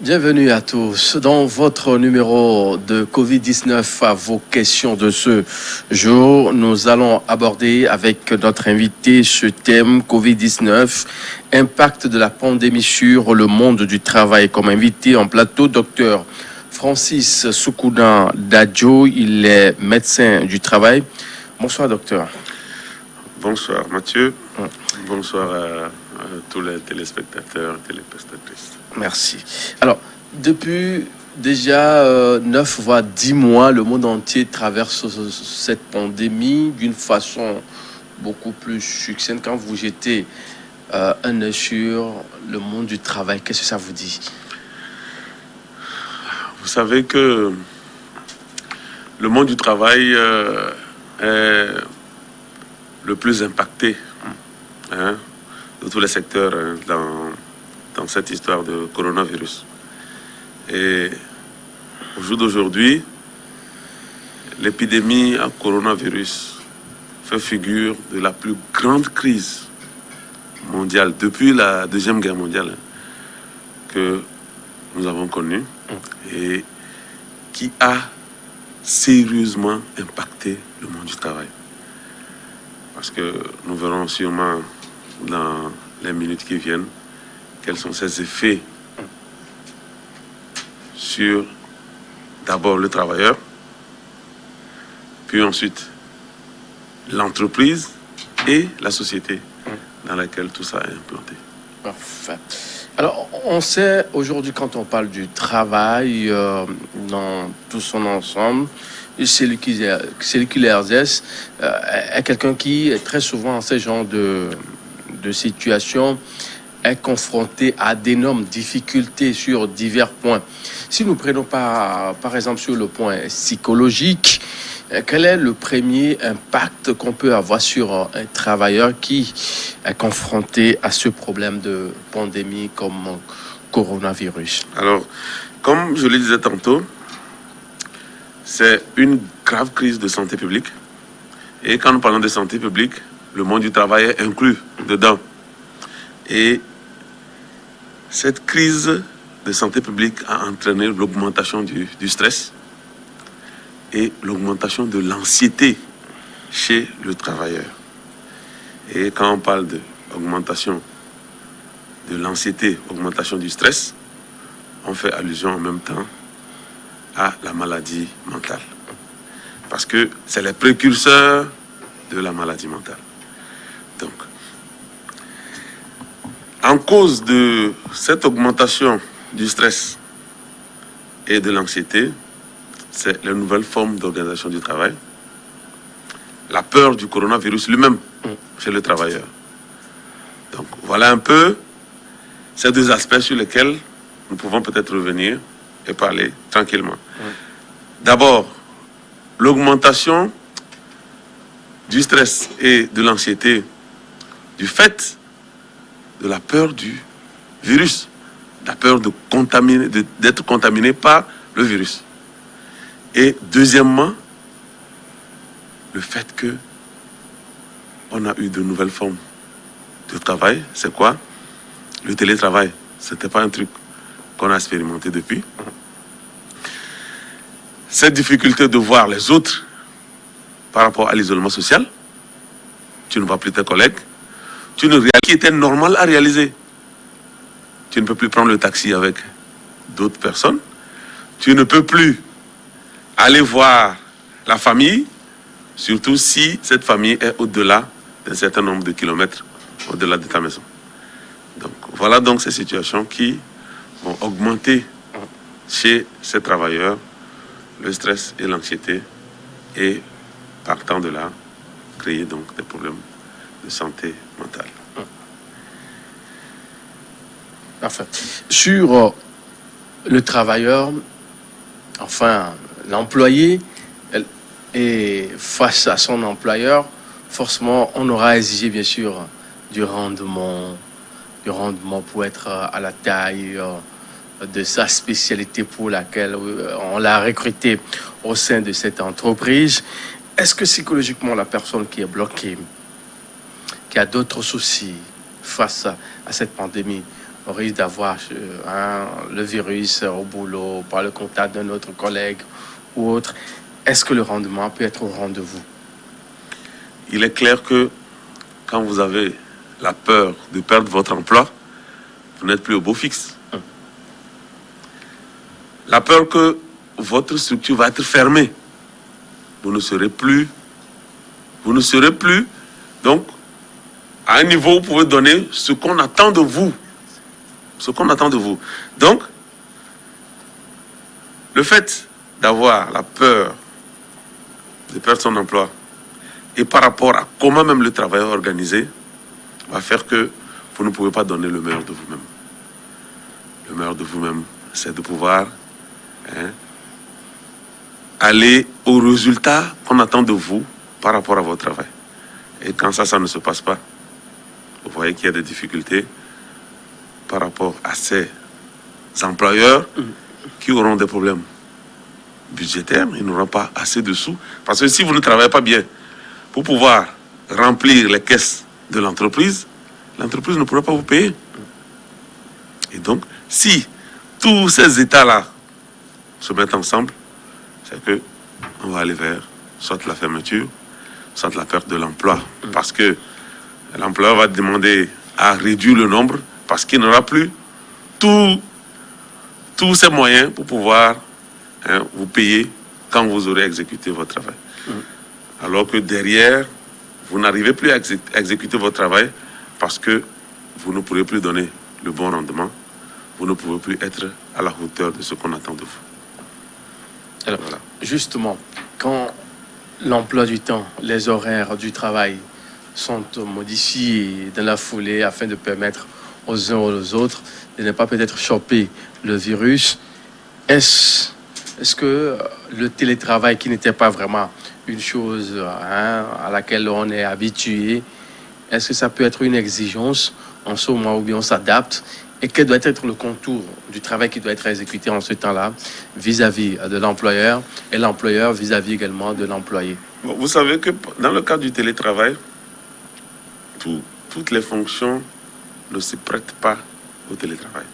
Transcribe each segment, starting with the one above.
Bienvenue à tous. Dans votre numéro de Covid-19 à vos questions de ce jour, nous allons aborder avec notre invité ce thème Covid-19, impact de la pandémie sur le monde du travail. Comme invité en plateau, docteur Francis Soukoudan Dadjo, il est médecin du travail. Bonsoir docteur. Bonsoir Mathieu, bonsoir à tous les téléspectateurs et téléspectatrices. Merci. Alors, depuis déjà 9 voire 10 mois, le monde entier traverse cette pandémie d'une façon beaucoup plus succincte. Quand vous jetez un œil sur le monde du travail, qu'est-ce que ça vous dit? Vous savez que le monde du travail est le plus impacté de tous les secteurs dans cette histoire de coronavirus. Et au jour d'aujourd'hui, l'épidémie à coronavirus fait figure de la plus grande crise mondiale depuis la Deuxième Guerre mondiale que nous avons connue et qui a sérieusement impacté le monde du travail. Parce que nous verrons sûrement dans les minutes qui viennent quels sont ses effets sur d'abord le travailleur, puis ensuite l'entreprise et la société dans laquelle tout ça est implanté. Parfait. Alors, on sait aujourd'hui, quand on parle du travail dans tout son ensemble, celui qui l'exerce est quelqu'un qui est très souvent en ce genre de situation est confronté à d'énormes difficultés sur divers points. Si nous prenons par exemple sur le point psychologique, quel est le premier impact qu'on peut avoir sur un travailleur qui est confronté à ce problème de pandémie comme coronavirus? Alors, comme je le disais tantôt, c'est une grave crise de santé publique. Et quand nous parlons de santé publique, le monde du travail est inclus dedans. Et cette crise de santé publique a entraîné l'augmentation du stress et l'augmentation de l'anxiété chez le travailleur. Et quand on parle d'augmentation de l'anxiété, augmentation du stress, on fait allusion en même temps à la maladie mentale. Parce que c'est les précurseurs de la maladie mentale. Donc, en cause de cette augmentation du stress et de l'anxiété, c'est les nouvelles formes d'organisation du travail, la peur du coronavirus lui-même chez le travailleur. Donc voilà un peu ces deux aspects sur lesquels nous pouvons peut-être revenir et parler tranquillement. D'abord, l'augmentation du stress et de l'anxiété du fait de la peur du virus, la peur d'être contaminé par le virus. Et deuxièmement, le fait que on a eu de nouvelles formes de travail. C'est quoi? Le télétravail. Ce n'était pas un truc qu'on a expérimenté depuis. Cette difficulté de voir les autres par rapport à l'isolement social, tu ne vois plus tes collègues, tu ne réalises qui était normal à réaliser. Tu ne peux plus prendre le taxi avec d'autres personnes, tu ne peux plus aller voir la famille, surtout si cette famille est au-delà d'un certain nombre de kilomètres, au-delà de ta maison. Donc voilà donc ces situations qui vont augmenter chez ces travailleurs le stress et l'anxiété et partant de là, créer donc des problèmes de santé mentale. Parfait. Sur le travailleur, enfin l'employé, et face à son employeur, forcément, on aura exigé bien sûr du rendement pour être à la taille de sa spécialité pour laquelle on l'a recruté au sein de cette entreprise. Est-ce que psychologiquement, la personne qui est bloquée, qui a d'autres soucis face à cette pandémie, on risque d'avoir le virus au boulot par le contact d'un autre collègue ou autre. Est-ce que le rendement peut être au rendez-vous? Il est clair que quand vous avez la peur de perdre votre emploi, vous n'êtes plus au beau fixe. La peur que votre structure va être fermée. Vous ne serez plus. Donc, à un niveau où vous pouvez donner ce qu'on attend de vous. Ce qu'on attend de vous. Donc, le fait d'avoir la peur de perdre son emploi et par rapport à comment même le travail est organisé, va faire que vous ne pouvez pas donner le meilleur de vous-même. Le meilleur de vous-même, c'est de pouvoir aller au résultat qu'on attend de vous par rapport à votre travail. Et quand ça ne se passe pas, vous voyez qu'il y a des difficultés par rapport à ces employeurs qui auront des problèmes budgétaires, ils n'auront pas assez de sous. Parce que si vous ne travaillez pas bien pour pouvoir remplir les caisses de l'entreprise ne pourra pas vous payer. Et donc, si tous ces états-là se mettent ensemble, c'est que on va aller vers soit la fermeture, soit la perte de l'emploi. Parce que l'employeur va demander à réduire le nombre parce qu'il n'aura plus tous ces moyens pour pouvoir vous payer quand vous aurez exécuté votre travail. Alors que derrière, vous n'arrivez plus à exécuter votre travail parce que vous ne pourrez plus donner le bon rendement. Vous ne pouvez plus être à la hauteur de ce qu'on attend de vous. Alors, voilà. Justement, quand l'emploi du temps, les horaires du travail sont modifiés dans la foulée afin de permettre aux uns aux autres de ne pas peut-être choper le virus, est-ce que le télétravail, qui n'était pas vraiment une chose à laquelle on est habitué, est-ce que ça peut être une exigence en ce moment où bien on s'adapte? Et quel doit être le contour du travail qui doit être exécuté en ce temps-là vis-à-vis de l'employeur et l'employeur vis-à-vis également de l'employé? Bon, vous savez que dans le cadre du télétravail, toutes les fonctions ne se prêtent pas au télétravail.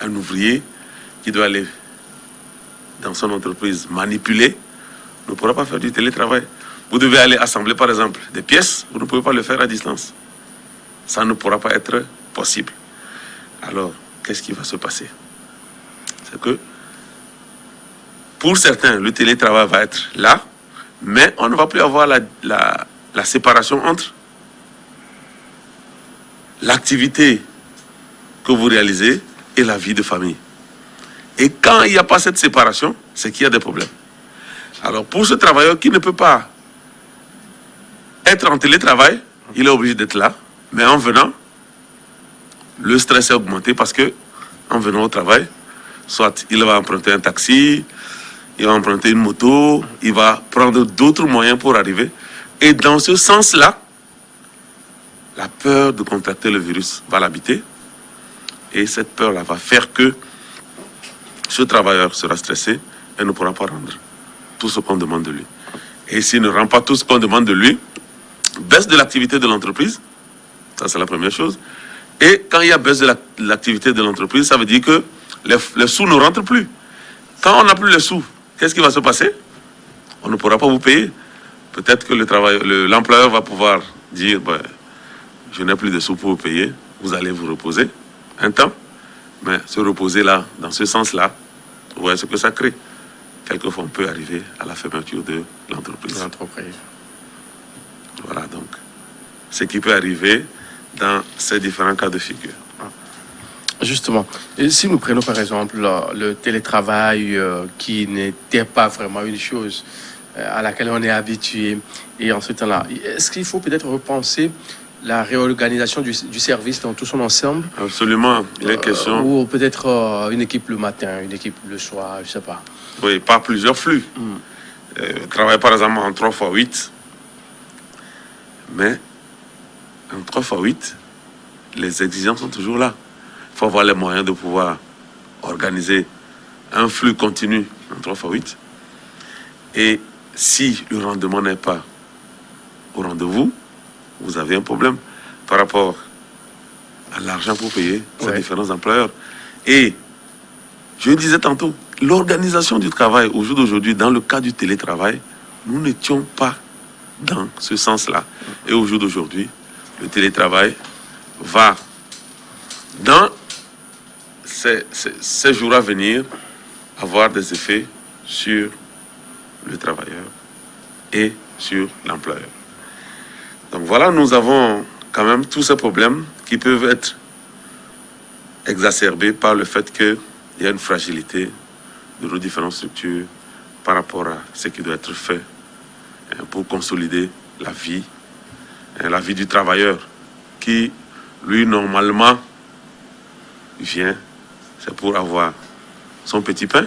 Un ouvrier qui doit aller dans son entreprise manipuler ne pourra pas faire du télétravail. Vous devez aller assembler par exemple des pièces, vous ne pouvez pas le faire à distance. Ça ne pourra pas être possible. Alors, qu'est-ce qui va se passer? C'est que, pour certains, le télétravail va être là, mais on ne va plus avoir la séparation entre l'activité que vous réalisez et la vie de famille. Et quand il n'y a pas cette séparation, c'est qu'il y a des problèmes. Alors, pour ce travailleur qui ne peut pas être en télétravail, il est obligé d'être là, mais en venant, le stress est augmenté parce que, en venant au travail, soit il va emprunter un taxi, il va emprunter une moto, il va prendre d'autres moyens pour arriver. Et dans ce sens-là, la peur de contracter le virus va l'habiter. Et cette peur-là va faire que ce travailleur sera stressé et ne pourra pas rendre tout ce qu'on demande de lui. Et s'il ne rend pas tout ce qu'on demande de lui, baisse de l'activité de l'entreprise, ça c'est la première chose. Et quand il y a baisse de l'activité de l'entreprise, ça veut dire que les sous ne rentrent plus. Quand on n'a plus les sous, qu'est-ce qui va se passer? On ne pourra pas vous payer. Peut-être que l'employeur va pouvoir dire, je n'ai plus de sous pour vous payer, vous allez vous reposer un temps. Mais se reposer là, dans ce sens-là, vous voyez ce que ça crée. Quelquefois, on peut arriver à la fermeture de l'entreprise. Voilà donc ce qui peut arriver dans ces différents cas de figure. Justement, et si nous prenons par exemple le télétravail qui n'était pas vraiment une chose à laquelle on est habitué, et en ce temps-là, est-ce qu'il faut peut-être repenser la réorganisation du service dans tout son ensemble? Absolument, il est question. Ou peut-être une équipe le matin, une équipe le soir, je ne sais pas. Oui, par plusieurs flux. Travailler par exemple en 3x8, mais en 3x8, les exigences sont toujours là. Il faut avoir les moyens de pouvoir organiser un flux continu en 3x8. Et si le rendement n'est pas au rendez-vous, vous avez un problème par rapport à l'argent pour payer ces différents employeurs. Et je disais tantôt, l'organisation du travail au jour d'aujourd'hui, dans le cas du télétravail, nous n'étions pas dans ce sens-là. Et au jour d'aujourd'hui, le télétravail va, dans ces jours à venir, avoir des effets sur le travailleur et sur l'employeur. Donc voilà, nous avons quand même tous ces problèmes qui peuvent être exacerbés par le fait qu'il y a une fragilité de nos différentes structures par rapport à ce qui doit être fait pour consolider la vie du travailleur qui, lui, normalement, vient, c'est pour avoir son petit pain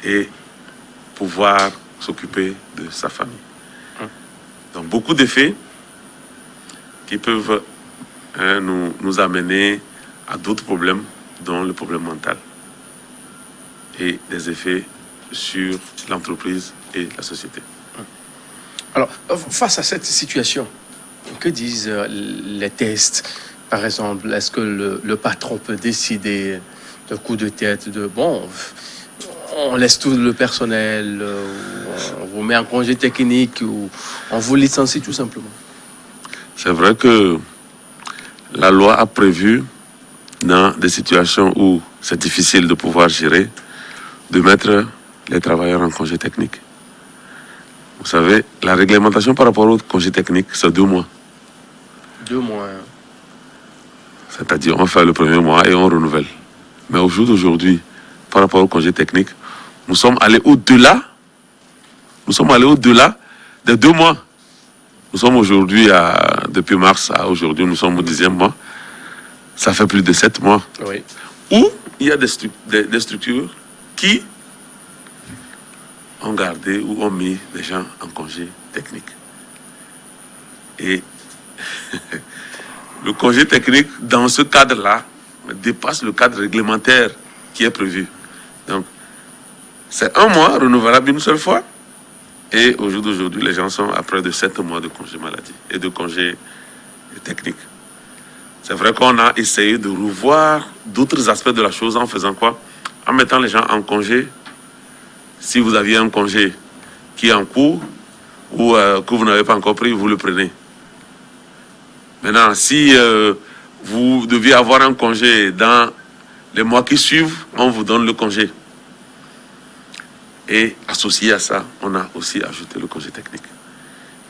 et pouvoir s'occuper de sa famille. Donc, beaucoup d'effets qui peuvent nous amener à d'autres problèmes, dont le problème mental et des effets sur l'entreprise et la société. Alors, face à cette situation, que disent les tests? Par exemple, est-ce que le patron peut décider de coup de tête de bon, on laisse tout le personnel, on vous met en congé technique ou on vous licencie tout simplement? C'est vrai que la loi a prévu, dans des situations où c'est difficile de pouvoir gérer, de mettre les travailleurs en congé technique. Vous savez, la réglementation par rapport au congé technique, c'est 2 mois. 2 mois. C'est-à-dire, on fait le premier mois et on renouvelle. Mais au jour d'aujourd'hui, par rapport au congé technique, nous sommes allés au-delà. Nous sommes allés au-delà des 2 mois. Nous sommes aujourd'hui, depuis mars à aujourd'hui, nous sommes au 10e mois. Ça fait plus de 7 mois. Oui. Où il y a des structures qui ont gardé ou ont mis des gens en congé technique. Et le congé technique, dans ce cadre-là, dépasse le cadre réglementaire qui est prévu. Donc, c'est 1 mois renouvelable une seule fois. Et au jour d'aujourd'hui, les gens sont à près de 7 mois de congé maladie et de congé technique. C'est vrai qu'on a essayé de revoir d'autres aspects de la chose en faisant quoi? En mettant les gens en congé. Si vous aviez un congé qui est en cours ou que vous n'avez pas encore pris, vous le prenez. Maintenant, si vous deviez avoir un congé dans les mois qui suivent, on vous donne le congé. Et associé à ça, on a aussi ajouté le congé technique,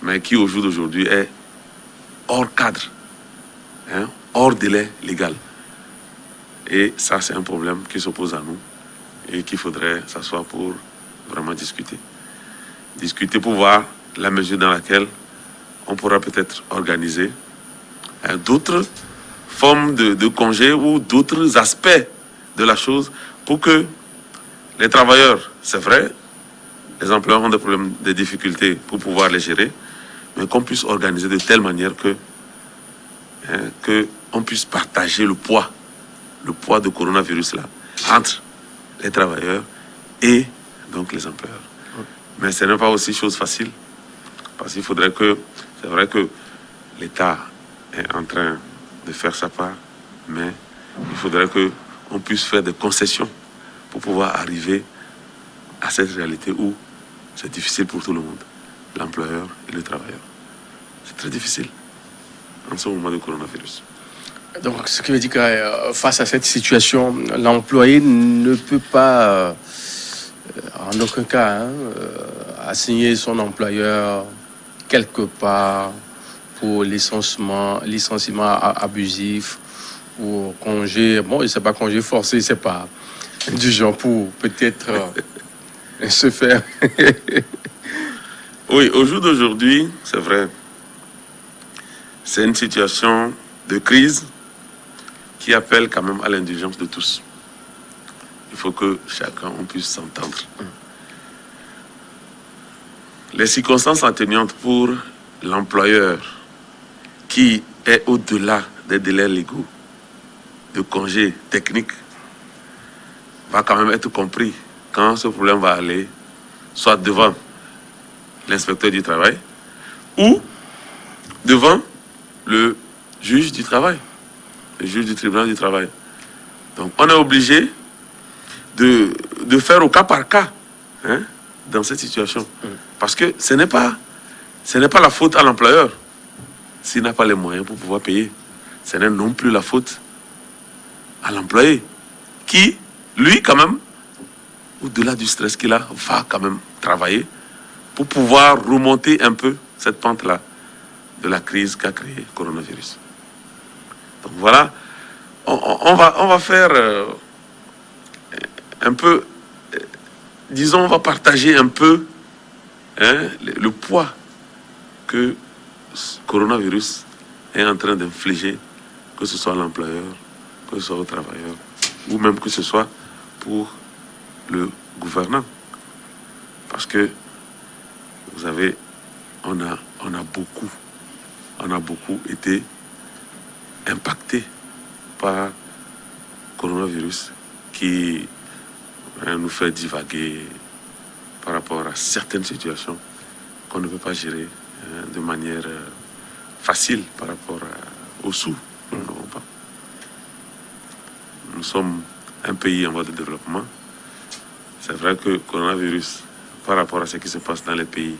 mais qui au jour d'aujourd'hui est hors cadre, hors délai légal. Et ça, c'est un problème qui s'oppose à nous et qu'il faudrait s'asseoir pour vraiment discuter. Discuter pour voir la mesure dans laquelle on pourra peut-être organiser d'autres formes de congés ou d'autres aspects de la chose pour que les travailleurs, c'est vrai, les employeurs ont des problèmes, des difficultés pour pouvoir les gérer, mais qu'on puisse organiser de telle manière que on puisse partager le poids de coronavirus-là entre les travailleurs et donc les employeurs. Mais ce n'est pas aussi chose facile, parce qu'il faudrait que, c'est vrai que l'État est en train de faire sa part, mais il faudrait qu'on puisse faire des concessions pour pouvoir arriver à cette réalité où c'est difficile pour tout le monde, l'employeur et le travailleur. C'est très difficile en ce moment de coronavirus. Donc, ce qui veut dire que face à cette situation, l'employé ne peut pas, en aucun cas, assigner son employeur quelque part pour licenciement abusif ou congé. Bon, c'est pas congé forcé, c'est pas du genre pour peut-être se faire. Oui, au jour d'aujourd'hui, c'est vrai, c'est une situation de crise qui appelle quand même à l'indulgence de tous. Il faut que chacun on puisse s'entendre. Les circonstances atténuantes pour l'employeur qui est au-delà des délais légaux de congés techniques va quand même être compris quand ce problème va aller soit devant l'inspecteur du travail ou devant le juge du travail. le juge du tribunal du travail. Donc on est obligé de faire au cas par cas, hein, dans cette situation. Parce que ce n'est pas la faute à l'employeur s'il n'a pas les moyens pour pouvoir payer. Ce n'est non plus la faute à l'employé qui, lui, quand même, au-delà du stress qu'il a, va quand même travailler pour pouvoir remonter un peu cette pente-là de la crise qu'a créé le coronavirus. Donc voilà, on va faire un peu, disons, on va partager un peu, hein, le poids que ce coronavirus est en train d'infliger, que ce soit à l'employeur, que ce soit au travailleur, ou même que ce soit pour le gouvernant. Parce que, vous savez, on a beaucoup été impacté par le coronavirus qui nous fait divaguer par rapport à certaines situations qu'on ne peut pas gérer de manière facile par rapport aux sous que nous n'avons pas. Nous sommes un pays en voie de développement. C'est vrai que le coronavirus, par rapport à ce qui se passe dans les pays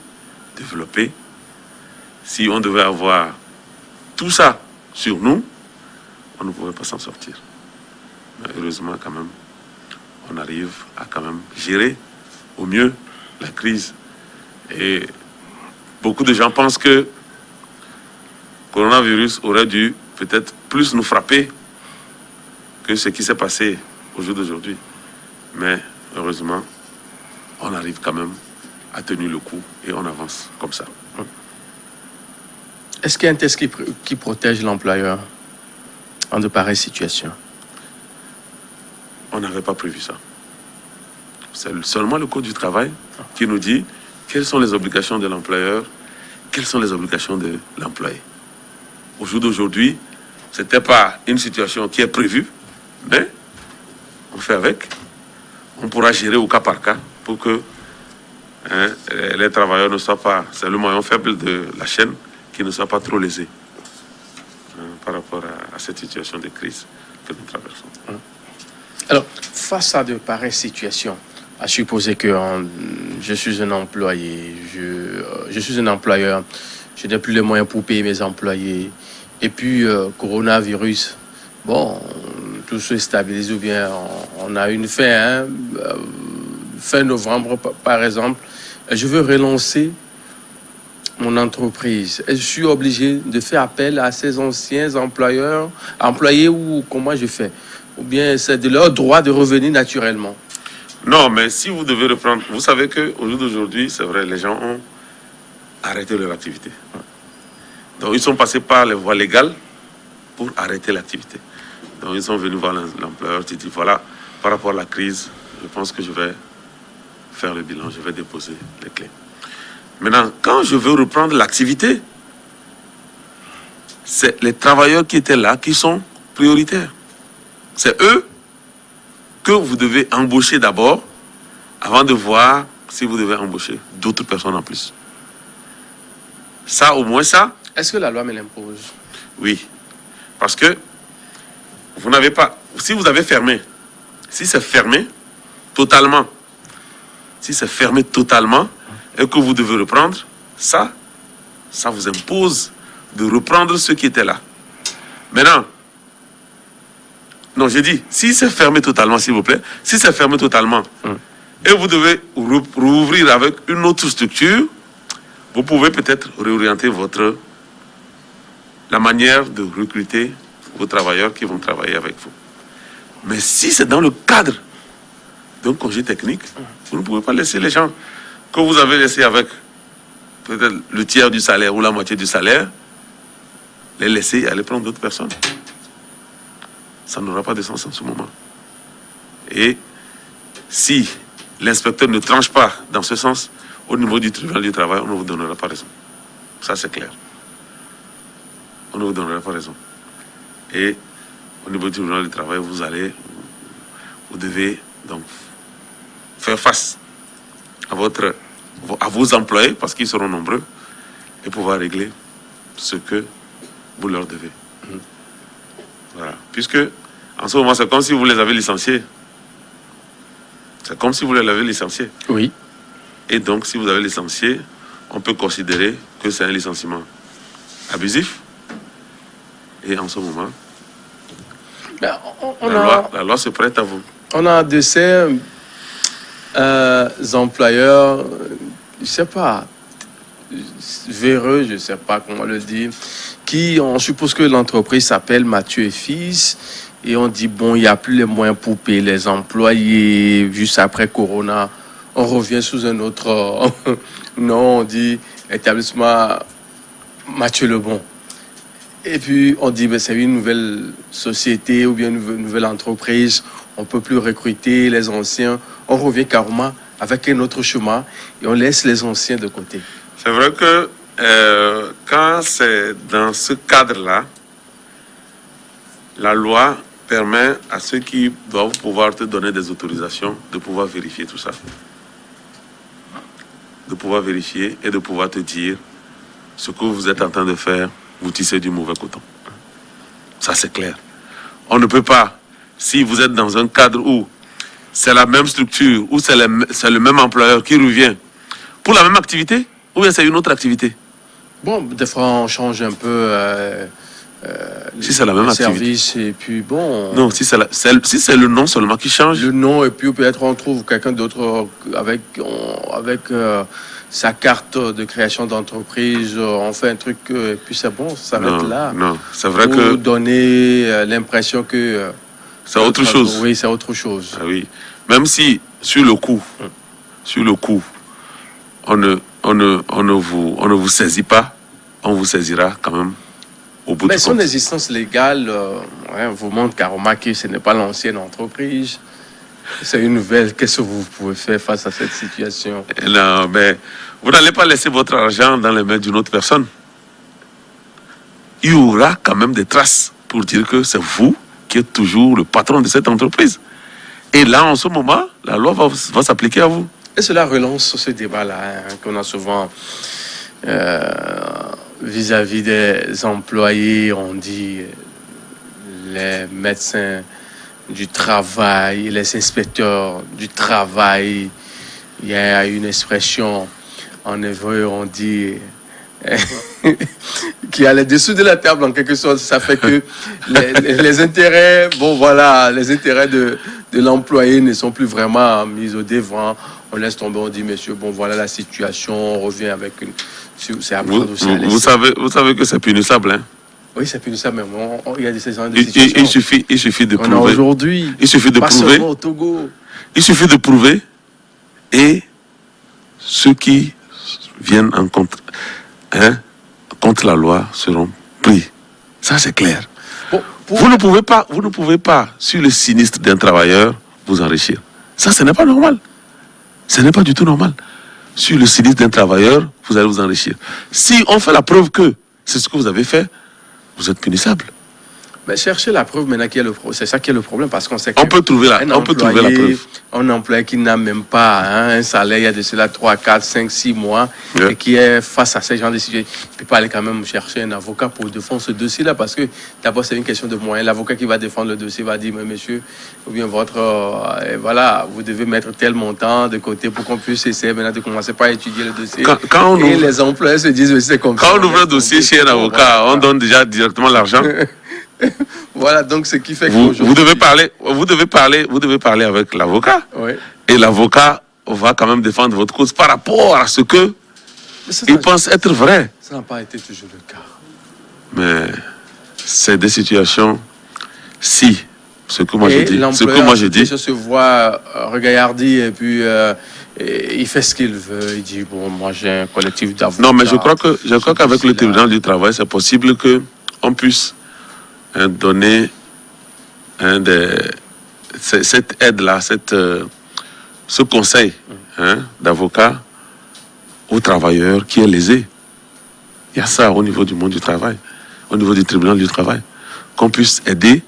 développés, si on devait avoir tout ça sur nous, on ne pouvait pas s'en sortir. Mais heureusement, quand même, on arrive à quand même gérer au mieux la crise. Et beaucoup de gens pensent que le coronavirus aurait dû peut-être plus nous frapper que ce qui s'est passé au jour d'aujourd'hui. Mais heureusement, on arrive quand même à tenir le coup et on avance comme ça. Est-ce qu'il y a un test qui protège l'employeur en de pareilles situations? On n'avait pas prévu ça. C'est seulement le Code du travail qui nous dit quelles sont les obligations de l'employeur, quelles sont les obligations de l'employé. Au jour d'aujourd'hui, ce n'était pas une situation qui est prévue, mais on fait avec. On pourra gérer au cas par cas pour que les travailleurs ne soient pas, c'est le moyen faible de la chaîne, qui ne soit pas trop lésés par rapport à cette situation de crise que nous traversons. Alors, face à de pareilles situations, à supposer que je suis un employé, je suis un employeur, je n'ai plus les moyens pour payer mes employés, et puis coronavirus, bon, tout se stabilise, ou bien on a une fin, fin novembre par exemple, je veux relancer mon entreprise. Je suis obligé de faire appel à ces anciens employés, ou comment je fais? Ou bien c'est de leur droit de revenir naturellement? Non, mais si vous devez reprendre, vous savez qu'au jour d'aujourd'hui, c'est vrai, les gens ont arrêté leur activité. Donc ils sont passés par les voies légales pour arrêter l'activité. Donc ils sont venus voir l'employeur, ils disent voilà, par rapport à la crise, je pense que je vais faire le bilan, je vais déposer les clés. Maintenant, quand je veux reprendre l'activité, c'est les travailleurs qui étaient là qui sont prioritaires. C'est eux que vous devez embaucher d'abord avant de voir si vous devez embaucher d'autres personnes en plus. Ça, au moins ça. Est-ce que la loi me l'impose? Oui. Parce que vous n'avez pas... Si vous avez fermé, si c'est fermé totalement, et que vous devez reprendre, ça vous impose de reprendre ceux qui étaient là. Maintenant, non, j'ai dit, si c'est fermé totalement, s'il vous plaît, si c'est fermé totalement, et vous devez rouvrir avec une autre structure, vous pouvez peut-être réorienter la manière de recruter vos travailleurs qui vont travailler avec vous. Mais si c'est dans le cadre d'un congé technique, vous ne pouvez pas laisser les gens que vous avez laissés avec peut-être le tiers du salaire ou la moitié du salaire, les laisser et aller prendre d'autres personnes. Ça n'aura pas de sens en ce moment. Et si l'inspecteur ne tranche pas dans ce sens, au niveau du tribunal du travail, on ne vous donnera pas raison. Ça, c'est clair. On ne vous donnera pas raison. Et au niveau du tribunal du travail, vous devez donc faire face à vos employés, parce qu'ils seront nombreux, et pouvoir régler ce que vous leur devez. Voilà. Puisque, en ce moment, c'est comme si vous les avez licenciés. C'est comme si vous les avez licenciés. Oui. Et donc, si vous avez licencié, on peut considérer que c'est un licenciement abusif. Et en ce moment, la loi se prête à vous. On a de ces employeurs, je ne sais pas, véreux, je ne sais pas comment le dire, qui, on suppose que l'entreprise s'appelle Mathieu et Fils, et on dit, bon, il n'y a plus les moyens pour payer les employés, juste après Corona, on revient sous un autre nom, on dit établissement Mathieu Lebon. Et puis on dit, ben, c'est une nouvelle société ou bien une nouvelle entreprise, on ne peut plus recruter les anciens, on revient carrément avec un autre chemin et on laisse les anciens de côté. C'est vrai que quand c'est dans ce cadre-là, la loi permet à ceux qui doivent pouvoir te donner des autorisations de pouvoir vérifier tout ça. De pouvoir vérifier et de pouvoir te dire ce que vous êtes en train de faire, vous tissez du mauvais coton. Ça, c'est clair. On ne peut pas, si vous êtes dans un cadre où c'est la même structure, où c'est le même employeur qui revient pour la même activité, ou bien c'est une autre activité. Bon, des fois, on change un peu si c'est la même service et puis bon... Non, si c'est le nom seulement qui change. Le nom et puis peut-être on trouve quelqu'un d'autre avec sa carte de création d'entreprise, on fait un truc et puis c'est bon, ça s'arrête là. Non, c'est vrai que... Pour donner l'impression que... c'est autre chose. Oui, c'est autre chose. Ah oui. Même si, sur le coup, on ne vous saisit pas, on vous saisira quand même au bout du compte. Mais son existence légale vous montre carrément que ce n'est pas l'ancienne entreprise. C'est une nouvelle. Qu'est-ce que vous pouvez faire face à cette situation? Non, mais vous n'allez pas laisser votre argent dans les mains d'une autre personne. Il y aura quand même des traces pour dire que c'est vous qui êtes toujours le patron de cette entreprise. Et là, en ce moment, la loi va s'appliquer à vous. Et cela relance ce débat-là qu'on a souvent vis-à-vis des employés. On dit les médecins du travail, les inspecteurs du travail. Il y a une expression en hébreu, on dit qui a les dessous de la table en quelque sorte. Ça fait que les intérêts, bon voilà, les intérêts de l'employé ne sont plus vraiment mis au devant. On laisse tomber, on dit monsieur, bon voilà la situation, on revient avec une... C'est à prendre aussi à laisser. Vous savez que c'est punissable, hein? Oui, c'est punissable, mais il y a des situations. Il suffit de prouver. Aujourd'hui, il suffit de prouver. Au Togo. Il suffit de prouver et ceux qui viennent contre la loi seront pris. Ça, c'est clair. Bon, vous ne pouvez pas, sur le sinistre d'un travailleur, vous enrichir. Ça, ce n'est pas normal. Ce n'est pas du tout normal. Sur le sinistre d'un travailleur, vous allez vous enrichir. Si on fait la preuve que c'est ce que vous avez fait, vous êtes punissable. Mais chercher la preuve maintenant, c'est ça qui est le problème, parce qu'on sait on peut trouver la preuve. Un employé qui n'a même pas un salaire, il y a de cela 3, 4, 5, 6 mois, et qui est face à ces gens de situations, il ne peut pas aller quand même chercher un avocat pour défendre ce dossier-là, parce que d'abord c'est une question de moyens. L'avocat qui va défendre le dossier va dire, mais monsieur, ou bien voilà, vous devez mettre tel montant de côté pour qu'on puisse essayer maintenant de commencer par étudier le dossier. Les employés se disent, c'est comme ça. Quand on ouvre un dossier chez un avocat, on donne déjà directement l'argent. Voilà, donc ce qui fait que vous devez parler avec l'avocat. Oui. Et l'avocat va quand même défendre votre cause par rapport à ce que il pense être vrai. Ça n'a pas été toujours le cas. Mais c'est des situations, si, ce que moi je dis. Je se vois regarder et puis il fait ce qu'il veut. Il dit, bon, moi j'ai un collectif d'avocats. Non, mais je crois qu'avec le tribunal du travail, c'est possible qu'on puisse donner cette aide-là, ce conseil d'avocat aux travailleurs qui est lésé. Il y a ça au niveau du monde du travail, au niveau du tribunal du travail, qu'on puisse aider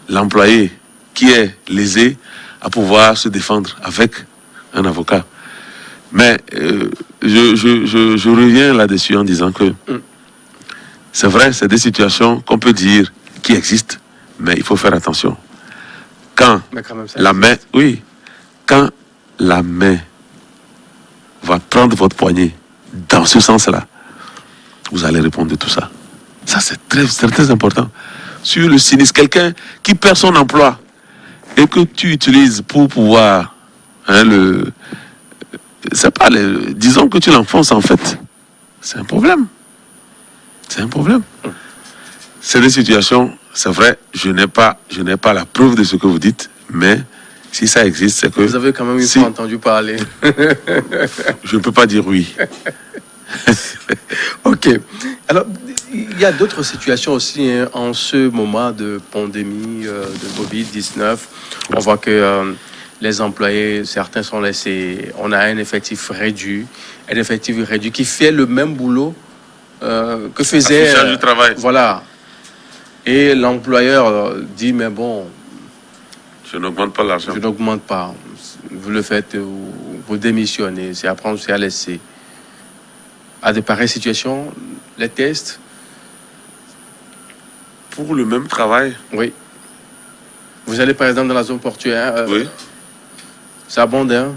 l'employé qui est lésé à pouvoir se défendre avec un avocat. Mais je reviens là-dessus en disant que c'est vrai, c'est des situations qu'on peut dire qui existent, Mais il faut faire attention. Quand Mais quand même, ça la main, existe. oui, quand la main va prendre votre poignet dans ce sens-là, vous allez répondre de tout ça. Ça, c'est très important. Sur le sinistre, quelqu'un qui perd son emploi et que tu utilises pour pouvoir, c'est pas disons que tu l'enfonces en fait. C'est un problème. C'est un problème. C'est des situations, c'est vrai, je n'ai pas la preuve de ce que vous dites, mais si ça existe, c'est que... Vous avez quand même une si, fois entendu parler. je ne peux pas dire oui. Ok. Alors, il y a d'autres situations aussi hein, en ce moment de pandémie de Covid-19. On voit que les employés, certains sont laissés. On a un effectif réduit qui fait le même boulot que faisait. Affichage du travail. Voilà. Et l'employeur dit mais bon, Je n'augmente pas l'argent. je n'augmente pas. Vous le faites, vous démissionnez. C'est à prendre, c'est à laisser. À de pareilles situations, les tests, Pour le même travail, oui. Vous allez par exemple dans la zone portuaire, oui. ça abonde, hein?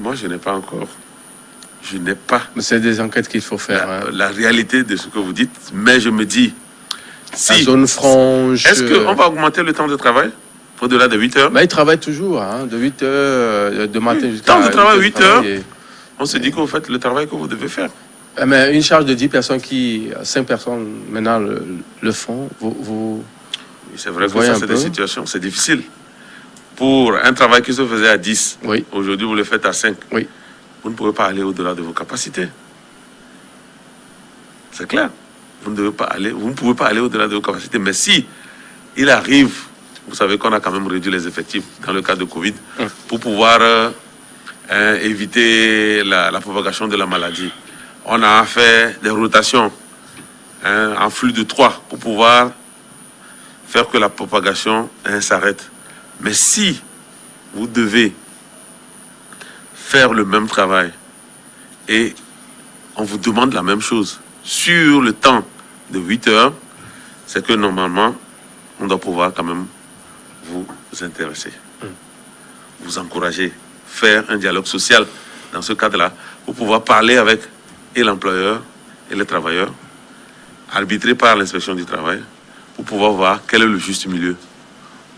Moi, je n'ai pas encore. Je n'ai pas Mais c'est des enquêtes qu'il faut faire. hein. la réalité de ce que vous dites, mais je me dis, La si, zone franche. est-ce qu'on va augmenter le temps de travail au-delà de 8 heures? Bah, ils travaillent toujours, hein, de 8 heures de matin jusqu'à... Temps de travail, 8 heures. et- On se dit que vous faites le travail que vous devez faire. Mais une charge de 10 personnes 5 personnes maintenant le font, C'est vrai Vous que voyez ça, un c'est peu. des situations, c'est difficile. Pour un travail qui se faisait à 10, Oui. aujourd'hui vous le faites à 5. Oui. Vous ne pouvez pas aller au-delà de vos capacités. C'est clair. Vous ne pouvez pas aller au-delà de vos capacités. Mais si il arrive, vous savez qu'on a quand même réduit les effectifs dans le cas de Covid pour pouvoir éviter la propagation de la maladie. On a fait des rotations en flux de 3 pour pouvoir faire que la propagation s'arrête. Mais si vous devez faire le même travail et on vous demande la même chose sur le temps de 8 heures, c'est que normalement, on doit pouvoir quand même vous intéresser, vous encourager, faire un dialogue social dans ce cadre-là pour pouvoir parler avec et l'employeur et les travailleurs, arbitrer par l'inspection du travail pour pouvoir voir quel est le juste milieu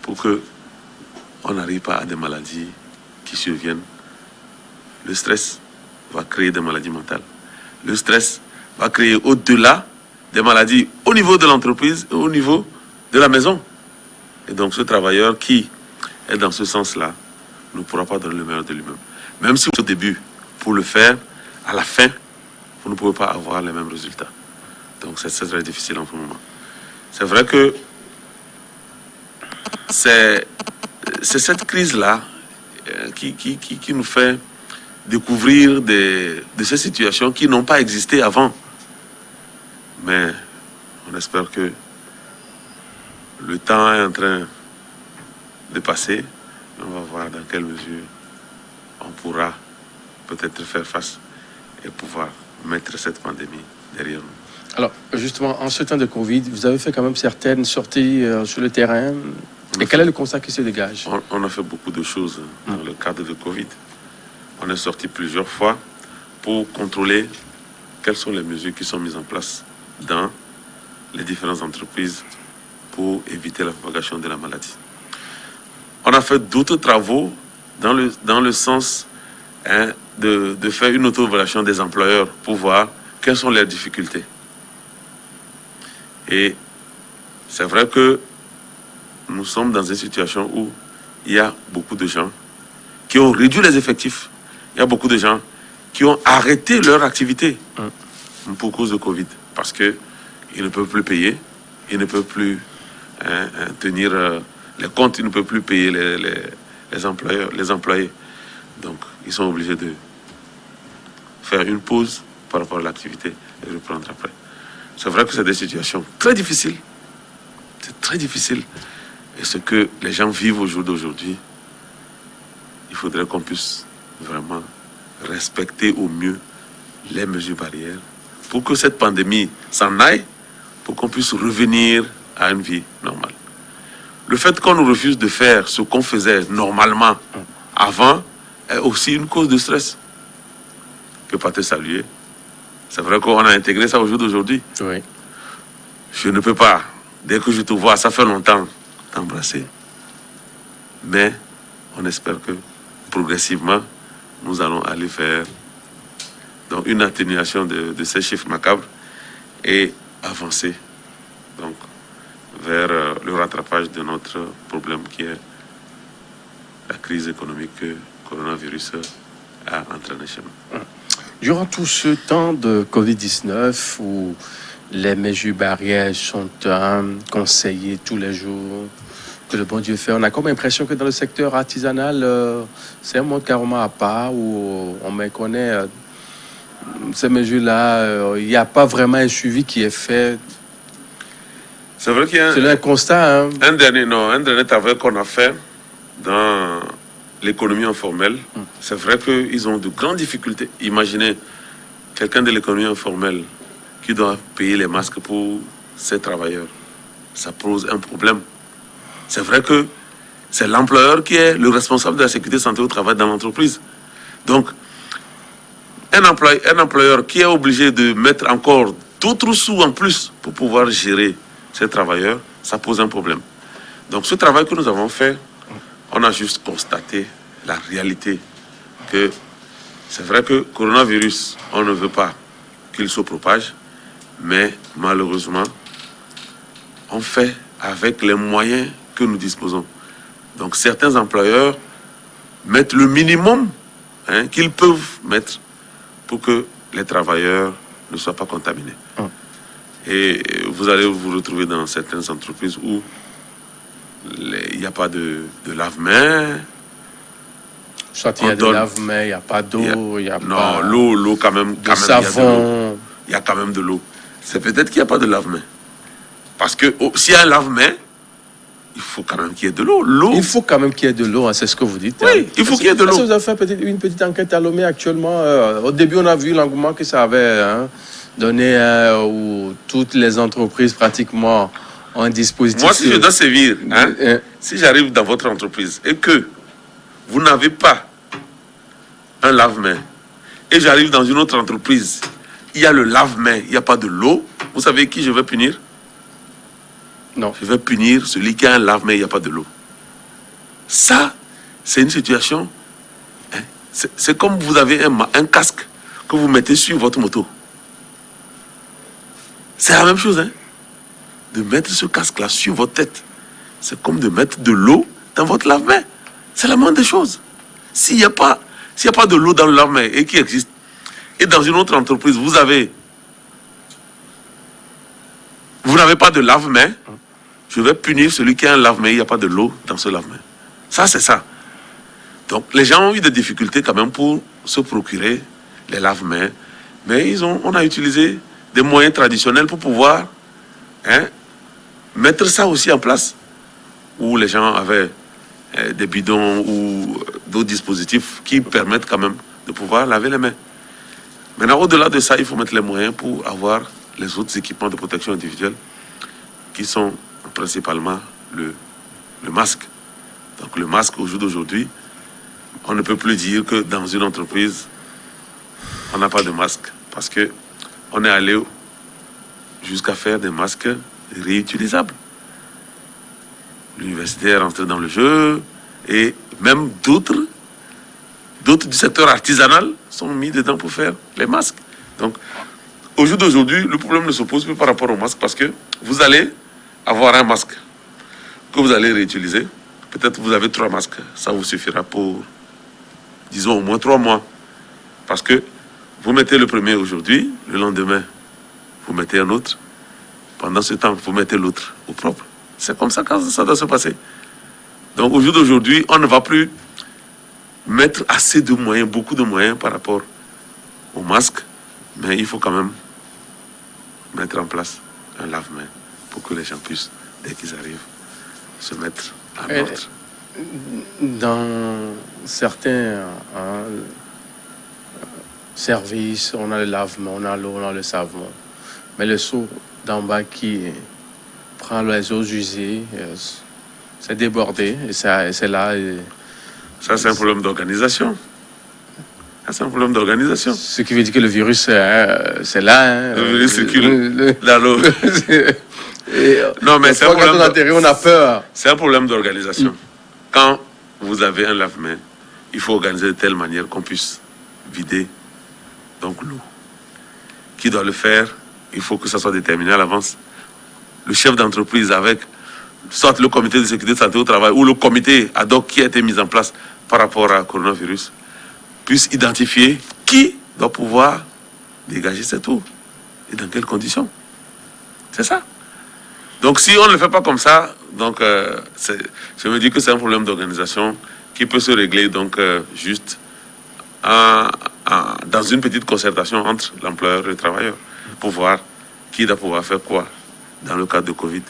pour que on n'arrive pas à des maladies qui surviennent. Le stress va créer des maladies mentales. Le stress va créer au-delà des maladies au niveau de l'entreprise et au niveau de la maison. Et donc ce travailleur qui est dans ce sens-là ne pourra pas donner le meilleur de lui-même. Même si au début, pour le faire, à la fin, vous ne pouvez pas avoir les mêmes résultats. Donc c'est très difficile en ce moment. C'est vrai que c'est cette crise-là qui nous fait découvrir de ces situations qui n'ont pas existé avant. Mais on espère que le temps est en train de passer. On va voir dans quelle mesure on pourra peut-être faire face et pouvoir mettre cette pandémie derrière nous. Alors, justement, en ce temps de Covid, vous avez fait quand même certaines sorties sur le terrain. Et quel est le constat qui se dégage? On a fait beaucoup de choses dans le cadre de Covid. On est sorti plusieurs fois pour contrôler quelles sont les mesures qui sont mises en place dans les différentes entreprises pour éviter la propagation de la maladie. On a fait d'autres travaux dans le sens de faire une auto-évaluation des employeurs pour voir quelles sont leurs difficultés. Et c'est vrai que nous sommes dans une situation où il y a beaucoup de gens qui ont réduit les effectifs. Il y a beaucoup de gens qui ont arrêté leur activité pour cause de Covid. Parce qu'ils ne peuvent plus payer, ils ne peuvent plus tenir les comptes, ils ne peuvent plus payer les employés. Donc, ils sont obligés de faire une pause par rapport à l'activité et reprendre après. C'est vrai que c'est des situations très difficiles. C'est très difficile. Et ce que les gens vivent au jour d'aujourd'hui, il faudrait qu'on puisse vraiment respecter au mieux les mesures barrières pour que cette pandémie s'en aille, pour qu'on puisse revenir à une vie normale. Le fait qu'on nous refuse de faire ce qu'on faisait normalement avant est aussi une cause de stress. Je ne peux pas te saluer. C'est vrai qu'on a intégré ça au jour d'aujourd'hui. Oui. Je ne peux pas, dès que je te vois, ça fait longtemps, t'embrasser. Mais on espère que progressivement, nous allons aller faire donc, une atténuation de ces chiffres macabres et avancer donc, vers le rattrapage de notre problème qui est la crise économique que le coronavirus a entraîné chez nous. Durant tout ce temps de Covid-19 où les mesures barrières sont conseillées tous les jours, que le bon Dieu fait, on a comme l'impression que dans le secteur artisanal, c'est un monde carrément à part où on méconnaît ces mesures-là. Il n'y a pas vraiment un suivi qui est fait. C'est vrai qu'il y a C'est un constat. Hein. un dernier travail qu'on a fait dans l'économie informelle. C'est vrai qu'ils ont de grandes difficultés. Imaginez quelqu'un de l'économie informelle qui doit payer les masques pour ses travailleurs. Ça pose un problème. C'est vrai que c'est l'employeur qui est le responsable de la sécurité santé au travail dans l'entreprise. Donc, un employeur qui est obligé de mettre encore d'autres sous en plus pour pouvoir gérer ses travailleurs, ça pose un problème. Donc, ce travail que nous avons fait, on a juste constaté la réalité que c'est vrai que le coronavirus, on ne veut pas qu'il se propage, mais malheureusement, on fait avec les moyens que nous disposons. Donc certains employeurs mettent le minimum qu'ils peuvent mettre pour que les travailleurs ne soient pas contaminés. Et vous allez vous retrouver dans certaines entreprises où il n'y a pas de lave-mains. Soit il y a de lave-mains, il n'y a pas d'eau, il n'y a pas... Non, l'eau quand même. De savon. Il y a quand même de l'eau. C'est peut-être qu'il n'y a pas de lave-mains. Parce que s'il y a un lave-mains, il faut quand même qu'il y ait de l'eau. Il faut quand même qu'il y ait de l'eau, hein, c'est ce que vous dites. Oui, il faut qu'il y ait de l'eau. Vous avez fait une petite enquête à Lomé actuellement. Au début, on a vu l'engouement que ça avait donné où toutes les entreprises pratiquement ont un dispositif. Moi, si je dois sévir, si j'arrive dans votre entreprise et que vous n'avez pas un lave-mains et j'arrive dans une autre entreprise, il y a le lave-mains, il n'y a pas de l'eau, vous savez qui je vais punir? Non. Je vais punir celui qui a un lave-mains, il n'y a pas de l'eau. Ça, c'est une situation. C'est comme vous avez un casque que vous mettez sur votre moto. C'est la même chose, hein? De mettre ce casque-là sur votre tête. C'est comme de mettre de l'eau dans votre lave-mains. C'est la moindre des choses. S'il n'y a pas de l'eau dans le lave-mains et qui existe, et dans une autre entreprise, vous n'avez pas de lave-mains, je vais punir celui qui a un lave-mains, il n'y a pas de l'eau dans ce lave-mains. Ça, c'est ça. Donc, les gens ont eu des difficultés quand même pour se procurer les lave-mains, mais on a utilisé des moyens traditionnels pour pouvoir mettre ça aussi en place, où les gens avaient des bidons ou d'autres dispositifs qui permettent quand même de pouvoir laver les mains. Maintenant, au-delà de ça, il faut mettre les moyens pour avoir les autres équipements de protection individuelle qui sont principalement le masque. Donc le masque, au jour d'aujourd'hui, on ne peut plus dire que dans une entreprise, on n'a pas de masque parce qu'on est allé jusqu'à faire des masques réutilisables. L'université est rentrée dans le jeu et même d'autres du secteur artisanal sont mis dedans pour faire les masques. Donc, au jour d'aujourd'hui, le problème ne se pose plus par rapport au masque parce que vous allez avoir un masque que vous allez réutiliser. Peut-être vous avez 3 masques. Ça vous suffira pour, disons, au moins 3 mois. Parce que vous mettez le premier aujourd'hui, le lendemain, vous mettez un autre. Pendant ce temps, vous mettez l'autre au propre. C'est comme ça que ça doit se passer. Donc, au jour d'aujourd'hui, on ne va plus mettre assez de moyens, beaucoup de moyens par rapport au masque. Mais il faut quand même mettre en place un lave-mains pour que les gens puissent, dès qu'ils arrivent, se mettre en ordre. Dans certains services, on a le lavement, on a l'eau, on a le savon. Mais le seau d'en bas qui prend les eaux usées, c'est débordé, et c'est là. Et Ça, c'est un problème d'organisation. Ça, c'est un problème d'organisation. ce qui veut dire que le virus, c'est là. Le virus circule dans l'eau. Non, mais c'est un quand on atterrit, on a peur. C'est un problème d'organisation. Quand vous avez un lave-main, il faut organiser de telle manière qu'on puisse vider donc l'eau. Qui doit le faire? Il faut que ça soit déterminé à l'avance. Le chef d'entreprise avec soit le comité de sécurité de santé au travail ou le comité ad hoc qui a été mis en place par rapport à coronavirus puisse identifier qui doit pouvoir dégager cette eau et dans quelles conditions. C'est ça. Donc si on ne le fait pas comme ça, donc je me dis que c'est un problème d'organisation qui peut se régler donc juste dans une petite concertation entre l'employeur et le travailleur pour voir qui doit pouvoir faire quoi dans le cadre de Covid,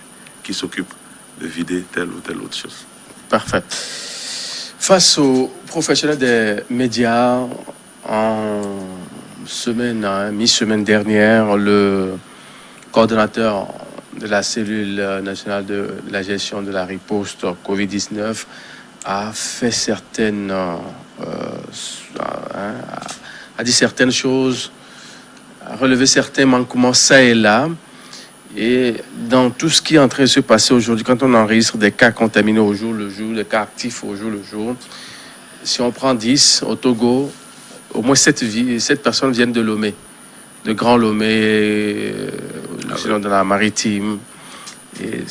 qui s'occupe de vider telle ou telle autre chose. Parfait. Face aux professionnels des médias, en mi-semaine dernière, le coordonnateur de la cellule nationale de la gestion de la riposte Covid-19 a fait a dit certaines choses, a relevé certains manquements ça et là. Et dans tout ce qui est en train de se passer aujourd'hui, quand on enregistre des cas contaminés au jour le jour, des cas actifs au jour le jour, si on prend 10 au Togo, au moins 7 personnes viennent de Lomé, de Grand Lomé, sinon dans la maritime. Et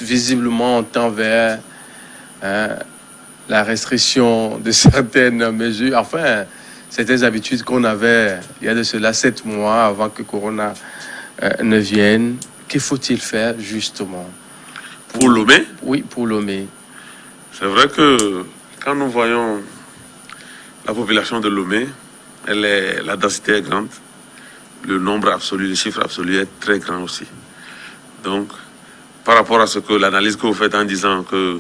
visiblement, on tend vers la restriction de certaines mesures, enfin, certaines habitudes qu'on avait il y a de cela 7 mois avant que Corona ne viennent. Que faut-il faire justement pour Lomé? Oui, pour Lomé. C'est vrai que quand nous voyons la population de Lomé, la densité est grande, le nombre absolu, le chiffre absolu est très grand aussi. Donc, par rapport à l'analyse que vous faites en disant que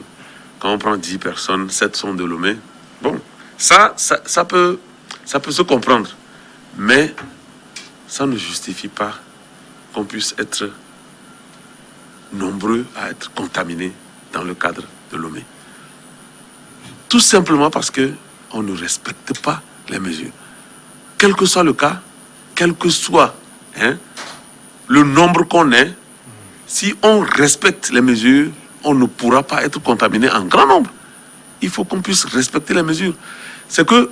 quand on prend 10 personnes, 7 sont de Lomé, bon, ça peut se comprendre, mais ça ne justifie pas qu'on puisse être nombreux à être contaminés dans le cadre de Lomé. Tout simplement parce qu'on ne respecte pas les mesures. Quel que soit le cas, quel que soit le nombre qu'on est, si on respecte les mesures, on ne pourra pas être contaminé en grand nombre. Il faut qu'on puisse respecter les mesures. C'est que,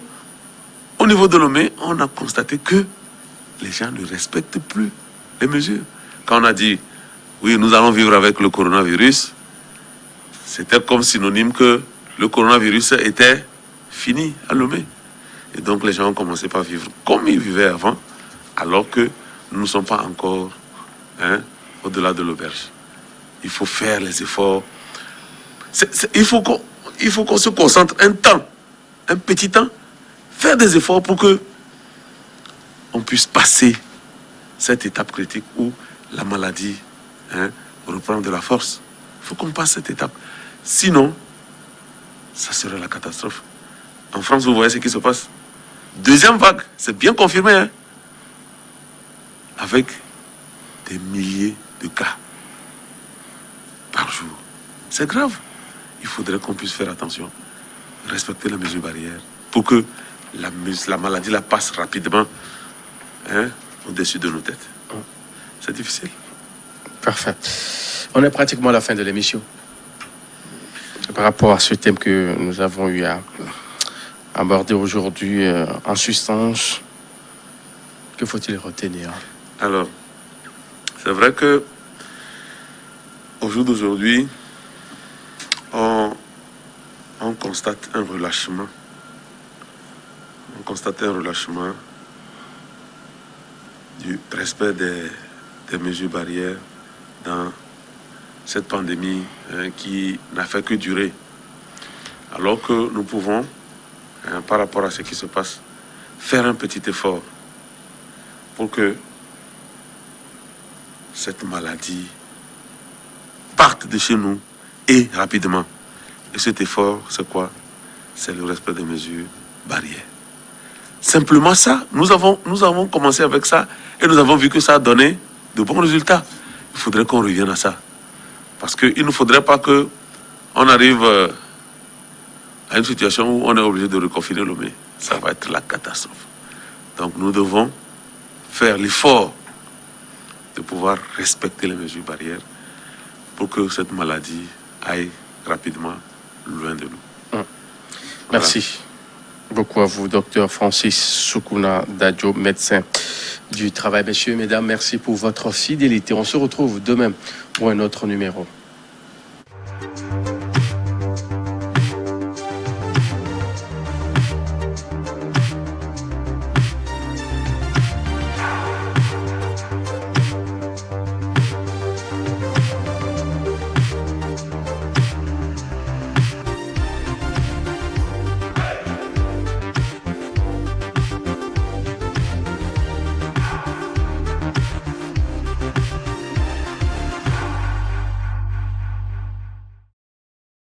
au niveau de Lomé, on a constaté que les gens ne respectent plus les mesures. Quand on a dit, oui, nous allons vivre avec le coronavirus, c'était comme synonyme que le coronavirus était fini à Lomé. Et donc les gens ont commencé par vivre comme ils vivaient avant, alors que nous ne sommes pas encore au-delà de l'auberge. Il faut faire les efforts. Il faut qu'on se concentre un petit temps, faire des efforts pour que on puisse passer cette étape critique où la maladie reprend de la force. Il faut qu'on passe cette étape. Sinon, ça serait la catastrophe. En France, vous voyez ce qui se passe. Deuxième vague, c'est bien confirmé, avec des milliers de cas par jour. C'est grave. Il faudrait qu'on puisse faire attention, respecter les mesures barrières pour que la maladie la passe rapidement au-dessus de nos têtes. C'est difficile. Parfait. On est pratiquement à la fin de l'émission. Par rapport à ce thème que nous avons eu à aborder aujourd'hui en substance, que faut-il retenir? Alors, c'est vrai que au jour d'aujourd'hui, on constate un relâchement. On constate un relâchement du respect des mesures barrières dans cette pandémie qui n'a fait que durer. Alors que nous pouvons, par rapport à ce qui se passe, faire un petit effort pour que cette maladie parte de chez nous et rapidement. Et cet effort, c'est quoi? C'est le respect des mesures barrières. Simplement ça, nous avons commencé avec ça et nous avons vu que ça a donné de bons résultats. Il faudrait qu'on revienne à ça. Parce qu'il ne faudrait pas qu'on arrive à une situation où on est obligé de reconfiner Lomé. Ça va être la catastrophe. Donc nous devons faire l'effort de pouvoir respecter les mesures barrières pour que cette maladie aille rapidement loin de nous. Voilà. Merci beaucoup à vous, docteur Francis Soukouna Dadjo, médecin du travail. Messieurs, mesdames, merci pour votre fidélité. On se retrouve demain pour un autre numéro.